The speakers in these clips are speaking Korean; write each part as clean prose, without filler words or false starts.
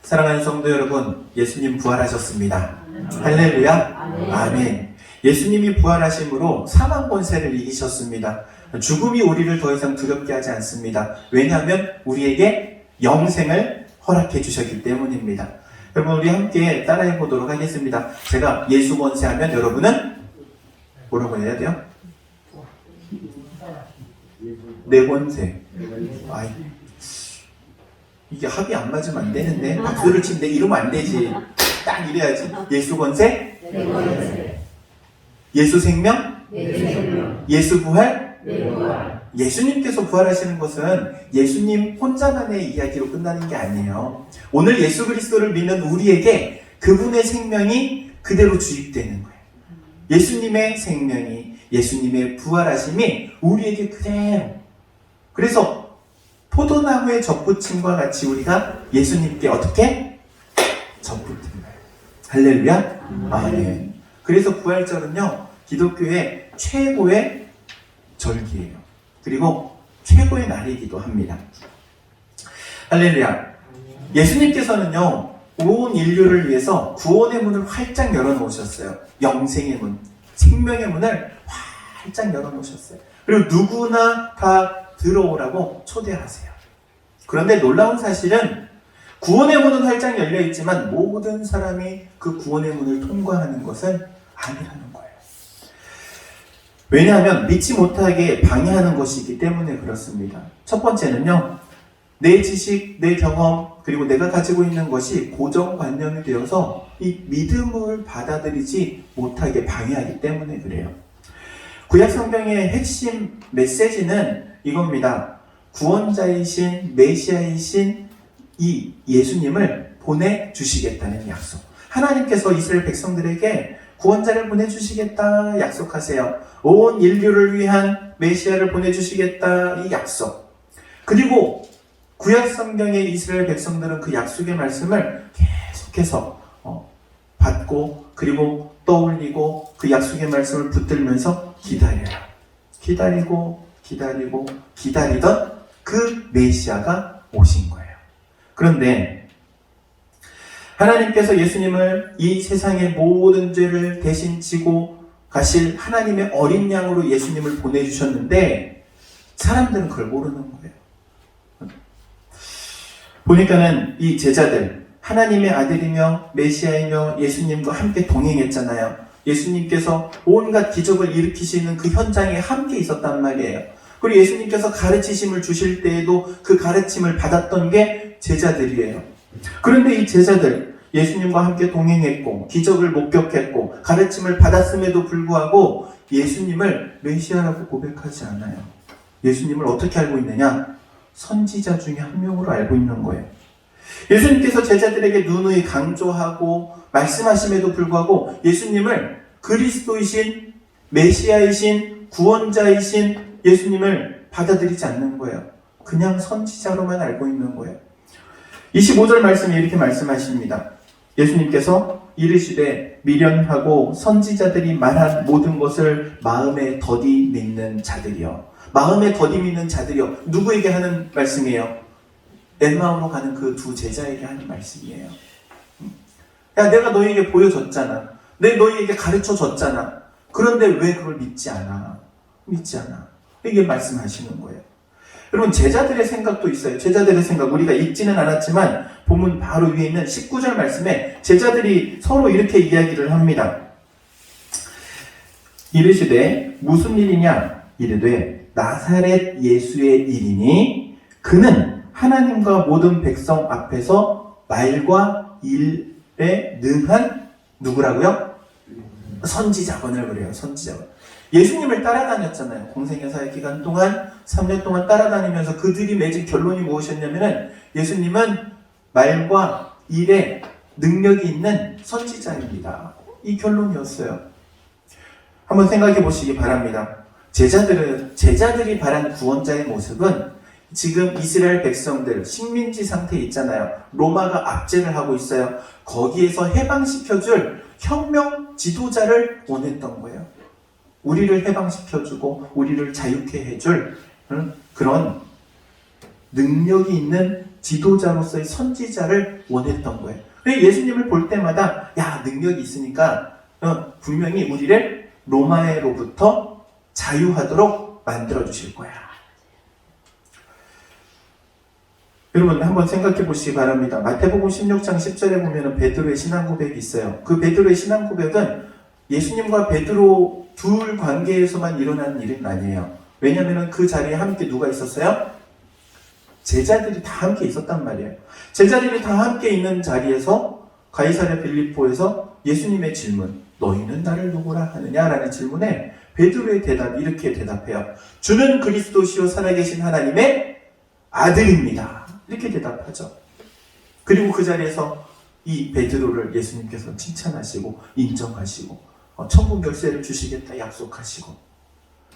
사랑하는 성도 여러분, 예수님 부활하셨습니다. 할렐루야. 아멘. 예수님이 부활하심으로 사망 권세를 이기셨습니다. 죽음이 우리를 더 이상 두렵게 하지 않습니다. 왜냐하면 우리에게 영생을 허락해 주셨기 때문입니다. 여러분, 우리 함께 따라해 보도록 하겠습니다. 제가 예수 권세 하면 여러분은 뭐라고 해야 돼요? 내 권세. 아이, 이게 합이 안 맞으면 안 되는데, 박수를 치는데 이러면 안 되지. 딱 이래야지. 예수 권세, 예수 생명, 예수 부활. 예수님께서 부활하시는 것은 예수님 혼자만의 이야기로 끝나는 게 아니에요. 오늘 예수 그리스도를 믿는 우리에게 그분의 생명이 그대로 주입되는 거예요. 예수님의 생명이, 예수님의 부활하심이 우리에게 그대로. 그래서 포도나무의 접붙임과 같이 우리가 예수님께 어떻게? 접붙은 거예요. 할렐루야. 아멘. 그래서 부활절은요, 기독교의 최고의 절기예요. 그리고 최고의 날이기도 합니다. 할렐루야. 예수님께서는요, 온 인류를 위해서 구원의 문을 활짝 열어놓으셨어요. 영생의 문, 생명의 문을 활짝 열어놓으셨어요. 그리고 누구나 다 들어오라고 초대하세요. 그런데 놀라운 사실은 구원의 문은 활짝 열려있지만 모든 사람이 그 구원의 문을 통과하는 것은 아니라는 거예요. 왜냐하면 믿지 못하게 방해하는 것이기 때문에 그렇습니다. 첫 번째는요, 내 지식, 내 경험, 그리고 내가 가지고 있는 것이 고정관념이 되어서 이 믿음을 받아들이지 못하게 방해하기 때문에 그래요. 구약성경의 핵심 메시지는 이겁니다. 구원자이신 메시아이신 이 예수님을 보내주시겠다는 약속. 하나님께서 이스라엘 백성들에게 구원자를 보내주시겠다 약속하세요. 온 인류를 위한 메시아를 보내주시겠다 이 약속. 그리고 구약성경의 이스라엘 백성들은 그 약속의 말씀을 계속해서 받고 그리고 떠올리고 그 약속의 말씀을 붙들면서 기다려요. 기다리던 그 메시아가 오신 거예요. 그런데 하나님께서 예수님을 이 세상의 모든 죄를 대신 지고 가실 하나님의 어린 양으로 예수님을 보내주셨는데 사람들은 그걸 모르는 거예요. 보니까는 이 제자들, 하나님의 아들이며 메시아이며 예수님과 함께 동행했잖아요. 예수님께서 온갖 기적을 일으키시는 그 현장에 함께 있었단 말이에요. 그리고 예수님께서 가르치심을 주실 때에도 그 가르침을 받았던 게 제자들이에요. 그런데 이 제자들, 예수님과 함께 동행했고 기적을 목격했고 가르침을 받았음에도 불구하고 예수님을 메시아라고 고백하지 않아요. 예수님을 어떻게 알고 있느냐? 선지자 중에 한 명으로 알고 있는 거예요. 예수님께서 제자들에게 누누이 강조하고 말씀하심에도 불구하고 예수님을 그리스도이신 메시아이신 구원자이신 예수님을 받아들이지 않는 거예요. 그냥 선지자로만 알고 있는 거예요. 25절 말씀에 이렇게 말씀하십니다. 예수님께서 이르시되 미련하고 선지자들이 말한 모든 것을 마음에 더디 믿는 자들이여. 마음에 더디 믿는 자들이여. 누구에게 하는 말씀이에요? 엠마오로 가는 그 두 제자에게 하는 말씀이에요. 야, 내가 너희에게 보여줬잖아. 내가 너희에게 가르쳐줬잖아. 그런데 왜 그걸 믿지 않아? 이게 말씀하시는 거예요. 여러분, 제자들의 생각도 있어요. 제자들의 생각, 우리가 읽지는 않았지만 본문 바로 위에 있는 19절 말씀에 제자들이 서로 이렇게 이야기를 합니다. 이르시되 무슨 일이냐? 이르되 나사렛 예수의 일이니 그는 하나님과 모든 백성 앞에서 말과 일에 능한 누구라고요? 선지자건을 그래요. 선지자건. 예수님을 따라다녔잖아요. 공생애 사역 기간 동안 3년 동안 따라다니면서 그들이 맺은 결론이 무엇이었냐면은 예수님은 말과 일에 능력이 있는 선지자입니다. 이 결론이었어요. 한번 생각해 보시기 바랍니다. 제자들이 바란 구원자의 모습은 지금 이스라엘 백성들 식민지 상태에 있잖아요. 로마가 압제를 하고 있어요. 거기에서 해방시켜줄 혁명 지도자를 원했던 거예요. 우리를 해방시켜주고 우리를 자유케 해줄 그런 능력이 있는 지도자로서의 선지자를 원했던 거예요. 그래서 예수님을 볼 때마다 야, 능력이 있으니까 분명히 우리를 로마로부터 자유하도록 만들어 주실 거야. 여러분 한번 생각해 보시기 바랍니다. 마태복음 16장 10절에 보면 베드로의 신앙 고백이 있어요. 그 베드로의 신앙 고백은 예수님과 베드로 둘 관계에서만 일어나는 일은 아니에요. 왜냐하면 그 자리에 함께 누가 있었어요? 제자들이 다 함께 있었단 말이에요. 제자들이 다 함께 있는 자리에서 가이사랴 빌립보에서 예수님의 질문, 너희는 나를 누구라 하느냐라는 질문에 베드로의 대답이 이렇게 대답해요. 주는 그리스도시요 살아계신 하나님의 아들입니다. 이렇게 대답하죠. 그리고 그 자리에서 이 베드로를 예수님께서 칭찬하시고 인정하시고 천국 열쇠를 주시겠다 약속하시고,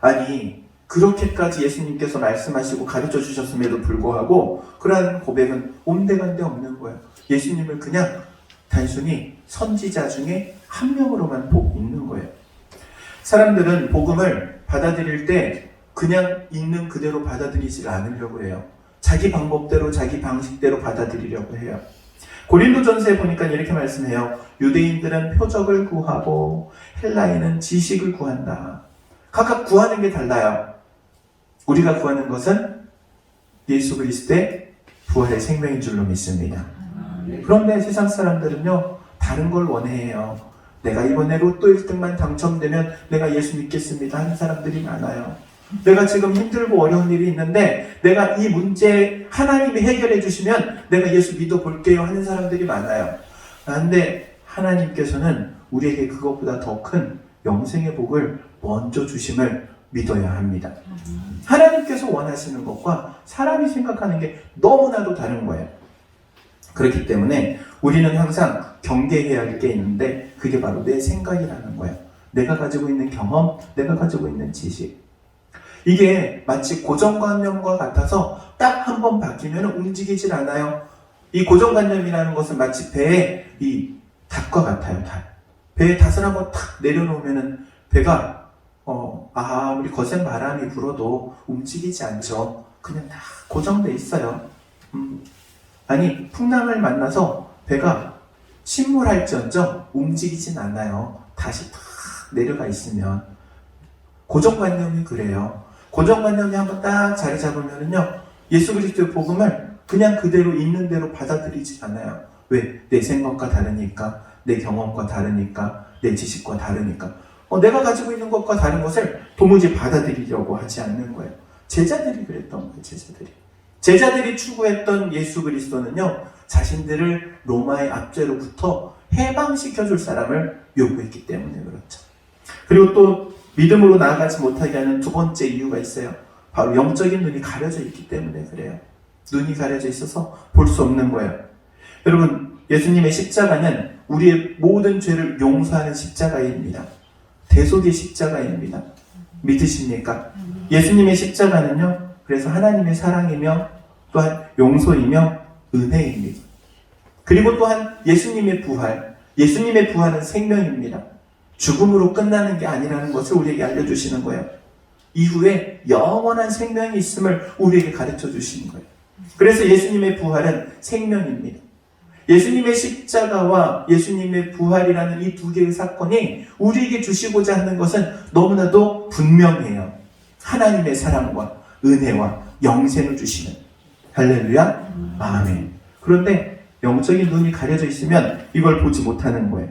아니 그렇게까지 예수님께서 말씀하시고 가르쳐 주셨음에도 불구하고 그러한 고백은 온데간데 없는 거예요. 예수님을 그냥 단순히 선지자 중에 한 명으로만 보고 있는 거예요. 사람들은 복음을 받아들일 때 그냥 있는 그대로 받아들이지 않으려고 해요. 자기 방법대로 자기 방식대로 받아들이려고 해요. 고린도전서에 보니까 이렇게 말씀해요. 유대인들은 표적을 구하고 헬라인은 지식을 구한다. 각각 구하는 게 달라요. 우리가 구하는 것은 예수 그리스도의 부활의 생명인 줄로 믿습니다. 그런데 세상 사람들은요, 다른 걸 원해요. 내가 이번에 로또 1등만 당첨되면 내가 예수 믿겠습니다 하는 사람들이 많아요. 내가 지금 힘들고 어려운 일이 있는데 내가 이 문제 하나님이 해결해 주시면 내가 예수 믿어볼게요 하는 사람들이 많아요. 그런데 하나님께서는 우리에게 그것보다 더 큰 영생의 복을 먼저 주심을 믿어야 합니다. 하나님께서 원하시는 것과 사람이 생각하는 게 너무나도 다른 거예요. 그렇기 때문에 우리는 항상 경계해야 할 게 있는데 그게 바로 내 생각이라는 거예요. 내가 가지고 있는 경험, 내가 가지고 있는 지식. 이게 마치 고정관념과 같아서 딱 한 번 바뀌면 움직이질 않아요. 이 고정관념이라는 것은 마치 배에 이 닷과 같아요. 닷. 배에 닷을 한번 탁 내려놓으면 배가 아무리 거센 바람이 불어도 움직이지 않죠. 그냥 다 고정돼 있어요. 아니 풍랑을 만나서 배가 침몰할지언정 움직이진 않아요. 다시 탁 내려가 있으면. 고정관념이 그래요. 고정관념이 한번 딱 자리 잡으면요, 예수 그리스도의 복음을 그냥 그대로 있는 대로 받아들이지 않아요. 왜? 내 생각과 다르니까, 내 경험과 다르니까, 내 지식과 다르니까. 내가 가지고 있는 것과 다른 것을 도무지 받아들이려고 하지 않는 거예요. 제자들이 그랬던 거예요. 제자들이 추구했던 예수 그리스도는요, 자신들을 로마의 압제로부터 해방시켜줄 사람을 요구했기 때문에 그렇죠. 그리고 또 믿음으로 나아가지 못하게 하는 두 번째 이유가 있어요. 바로 영적인 눈이 가려져 있기 때문에 그래요. 눈이 가려져 있어서 볼 수 없는 거예요. 여러분, 예수님의 십자가는 우리의 모든 죄를 용서하는 십자가입니다. 대속의 십자가입니다. 믿으십니까? 예수님의 십자가는요, 그래서 하나님의 사랑이며 또한 용서이며 은혜입니다. 그리고 또한 예수님의 부활은 생명입니다. 죽음으로 끝나는 게 아니라는 것을 우리에게 알려주시는 거예요. 이후에 영원한 생명이 있음을 우리에게 가르쳐 주시는 거예요. 그래서 예수님의 부활은 생명입니다. 예수님의 십자가와 예수님의 부활이라는 이 두 개의 사건이 우리에게 주시고자 하는 것은 너무나도 분명해요. 하나님의 사랑과 은혜와 영생을 주시는. 할렐루야, 아멘. 그런데 영적인 눈이 가려져 있으면 이걸 보지 못하는 거예요.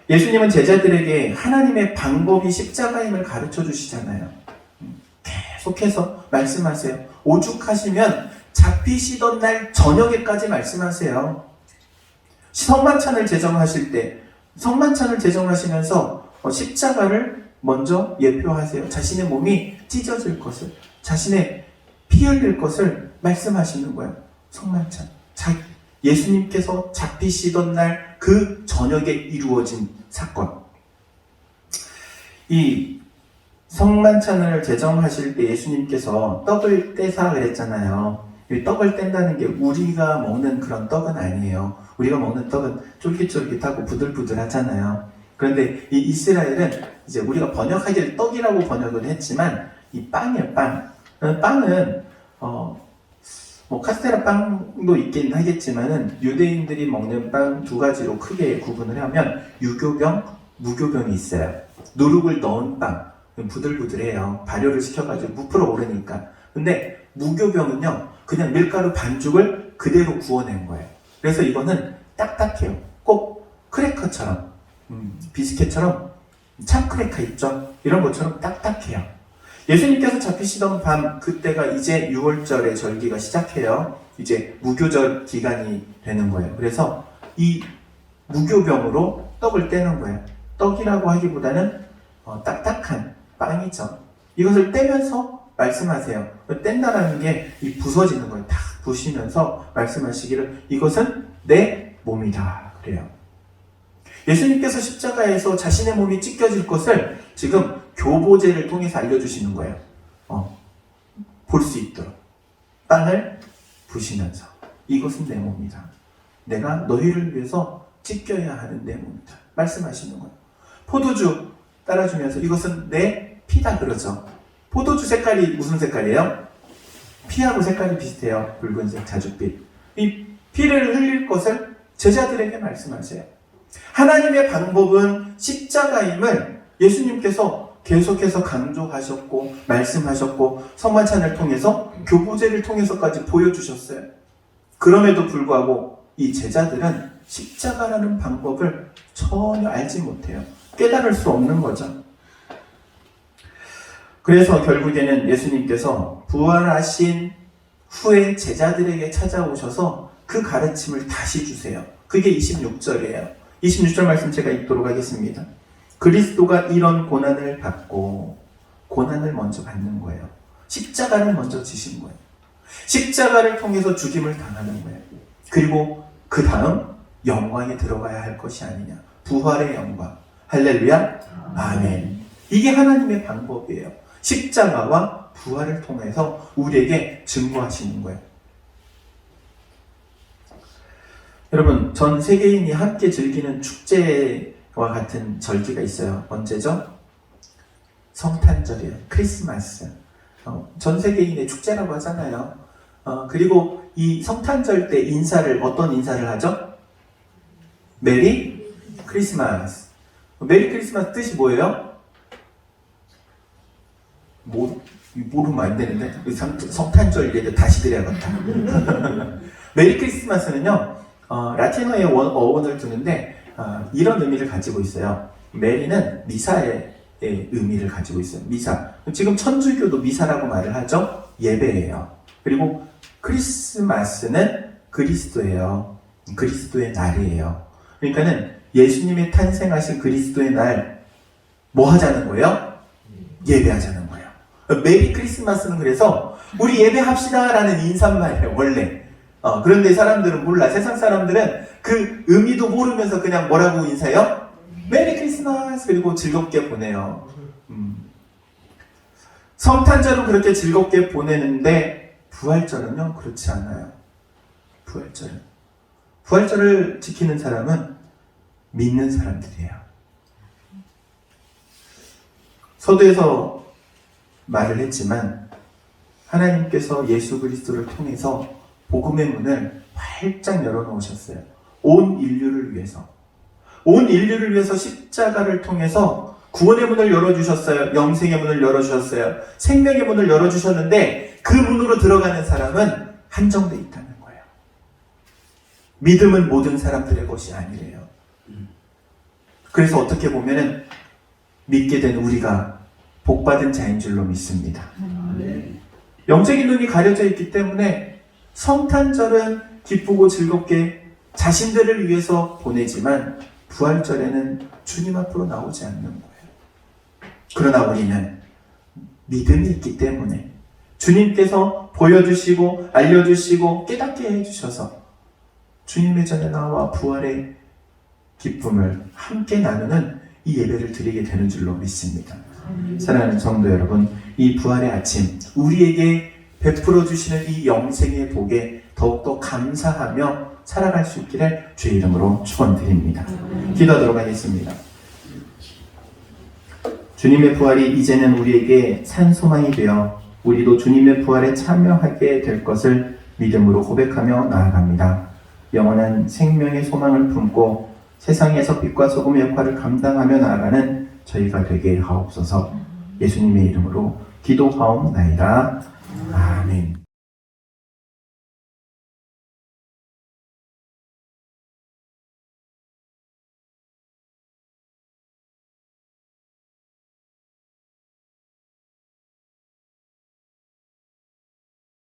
예수님은 제자들에게 하나님의 방법이 십자가임을 가르쳐 주시잖아요. 계속해서 말씀하세요. 오죽하시면 잡히시던 날 저녁에까지 말씀하세요. 성만찬을 제정하시면서 십자가를 먼저 예표하세요. 자신의 몸이 찢어질 것을, 자신의 피 흘릴 것을 말씀하시는 거예요. 성만찬. 예수님께서 잡히시던 날 그 저녁에 이루어진 사건. 이 성만찬을 제정하실 때 예수님께서 떡을 떼사 그랬잖아요. 이 떡을 뗀다는 게 우리가 먹는 그런 떡은 아니에요. 우리가 먹는 떡은 쫄깃쫄깃하고 부들부들하잖아요. 그런데 이 이스라엘은 이제 우리가 번역하기를 떡이라고 번역을 했지만 이 빵이에요, 빵. 빵은 뭐 카스테라 빵도 있긴 하겠지만은 유대인들이 먹는 빵 두 가지로 크게 구분을 하면 유교병, 무교병이 있어요. 누룩을 넣은 빵, 부들부들해요. 발효를 시켜가지고 부풀어 오르니까. 근데 무교병은요, 그냥 밀가루 반죽을 그대로 구워낸 거예요. 그래서 이거는 딱딱해요. 꼭 크래커처럼, 비스켓처럼 참크래커 있죠? 이런 것처럼 딱딱해요. 예수님께서 잡히시던 밤, 그때가 이제 6월절의 절기가 시작해요. 이제 무교절 기간이 되는 거예요. 그래서 이 무교병으로 떡을 떼는 거예요. 떡이라고 하기보다는 딱딱한 빵이죠. 이것을 떼면서 말씀하세요. 뗀다라는 게 이 부서지는 거예요. 탁 부시면서 말씀하시기를 이것은 내 몸이다. 그래요. 예수님께서 십자가에서 자신의 몸이 찢겨질 것을 지금 교보제를 통해서 알려주시는 거예요. 볼 수 있도록. 빵을 부시면서 이것은 내 몸이다. 내가 너희를 위해서 찢겨야 하는 내 몸이다. 말씀하시는 거예요. 포도주 따라주면서 이것은 내 피다 그러죠. 포도주 색깔이 무슨 색깔이에요? 피하고 색깔이 비슷해요. 붉은색 자줏빛. 이 피를 흘릴 것을 제자들에게 말씀하세요. 하나님의 방법은 십자가임을 예수님께서 계속해서 강조하셨고 말씀하셨고 성만찬을 통해서 교보제를 통해서까지 보여주셨어요. 그럼에도 불구하고 이 제자들은 십자가라는 방법을 전혀 알지 못해요. 깨달을 수 없는 거죠. 그래서 결국에는 예수님께서 부활하신 후에 제자들에게 찾아오셔서 그 가르침을 다시 주세요. 그게 26절이에요. 26절 말씀 제가 읽도록 하겠습니다. 그리스도가 이런 고난을 받고 고난을 먼저 받는 거예요. 십자가를 먼저 지신 거예요. 십자가를 통해서 죽임을 당하는 거예요. 그리고 그 다음 영광에 들어가야 할 것이 아니냐. 부활의 영광. 할렐루야. 아멘. 이게 하나님의 방법이에요. 십자가와 부활을 통해서 우리에게 증거하시는 거예요. 여러분, 전 세계인이 함께 즐기는 축제와 같은 절기가 있어요. 언제죠? 성탄절이에요. 크리스마스. 전 세계인의 축제라고 하잖아요. 그리고 이 성탄절 때 어떤 인사를 하죠? 메리 크리스마스. 메리 크리스마스 뜻이 뭐예요? 모르면 안 되는데 성탄절 얘기 다시 드려야겠다. 메리 크리스마스는요, 라틴어의 어원을 두는데 이런 의미를 가지고 있어요. 메리는 미사의 의미를 가지고 있어요. 미사. 지금 천주교도 미사라고 말을 하죠. 예배예요. 그리고 크리스마스는 그리스도예요. 그리스도의 날이에요. 그러니까는 예수님의 탄생하신 그리스도의 날 뭐 하자는 거예요? 예배하자는 거예요. 메리 크리스마스는 그래서 우리 예배합시다 라는 인사말이에요. 원래. 그런데 사람들은 몰라. 세상 사람들은 그 의미도 모르면서 그냥 뭐라고 인사해요? 메리 크리스마스. 그리고 즐겁게 보내요. 성탄절은 그렇게 즐겁게 보내는데 부활절은요, 그렇지 않아요. 부활절을 지키는 사람은 믿는 사람들이에요. 서두에서 말을 했지만 하나님께서 예수 그리스도를 통해서 복음의 문을 활짝 열어놓으셨어요. 온 인류를 위해서 십자가를 통해서 구원의 문을 열어주셨어요. 영생의 문을 열어주셨어요. 생명의 문을 열어주셨는데 그 문으로 들어가는 사람은 한정되어 있다는 거예요. 믿음은 모든 사람들의 것이 아니래요. 그래서 어떻게 보면은 믿게 된 우리가 복받은 자인 줄로 믿습니다. 영적인 눈이 가려져 있기 때문에 성탄절은 기쁘고 즐겁게 자신들을 위해서 보내지만 부활절에는 주님 앞으로 나오지 않는 거예요. 그러나 우리는 믿음이 있기 때문에 주님께서 보여주시고 알려주시고 깨닫게 해주셔서 주님의 전에 나와 부활의 기쁨을 함께 나누는 이 예배를 드리게 되는 줄로 믿습니다. 사랑하는 성도 여러분, 이 부활의 아침 우리에게 베풀어 주시는 이 영생의 복에 더욱더 감사하며 살아갈 수 있기를 주의 이름으로 축원드립니다. 기도하도록 하겠습니다. 주님의 부활이 이제는 우리에게 산 소망이 되어 우리도 주님의 부활에 참여하게 될 것을 믿음으로 고백하며 나아갑니다. 영원한 생명의 소망을 품고 세상에서 빛과 소금의 역할을 감당하며 나아가는 저희가 되게 하옵소서. 예수님의 이름으로 기도하옵나이다. 아멘.